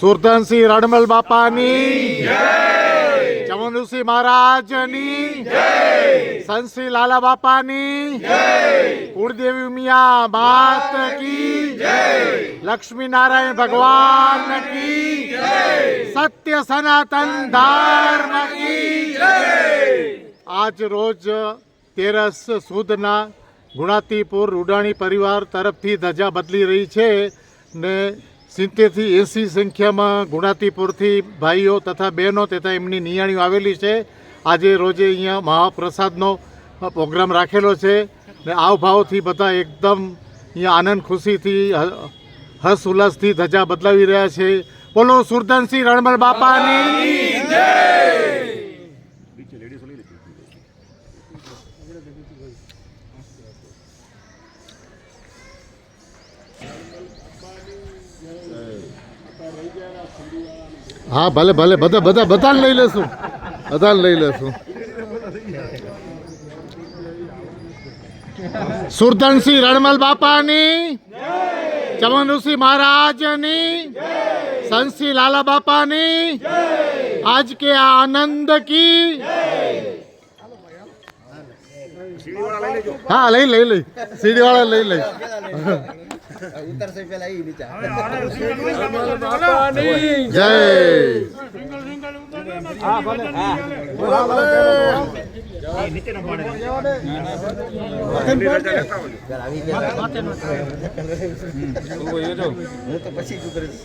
સુરધનસિંહ રણમલ બાપાની જય, ચમનસિંહ મહારાજની જય, સંતશ્રી લાલા બાપાની જય, કુળદેવી મિયા માત કી જય, લક્ષ્મી નારાયણ ભગવાન કી જય, સત્ય સનાતન ધર્મ કી જય। આજ રોજ 13 સુદના ગુણાતીપુર રૂડાણી પરિવાર તરફથી ધજા બદલી રહી છે ને 70 થી 80 સંખ્યામાં ગુણાતીપુરથી ભાઈઓ તથા બહેનો તથા એમની નિયાણીઓ આવેલી છે। આજે રોજે અહીંયા મહાપ્રસાદનો પ્રોગ્રામ રાખેલો છે ને આવભાવથી બધા એકદમ અહીંયા આનંદ ખુશીથી હર્ષ ઉલ્લાસથી ધજા બદલાવી રહ્યા છે। બોલો સુરધનસિંહ રણમલ બાપાની જય। હા ભલે ભલે બધા લઈ લેશું, સુરધનસિંહ રણમલ બાપાની, ચમનસિંહ મહારાજની, સંતશ્રી લાલા બાપાની, આજ કે આનંદ કી। હા લઈ સીડી વાળા લઈ ઉત્તર સે પહેલા ઈ વિચાર જય। હું તો પછી જ કરીશ।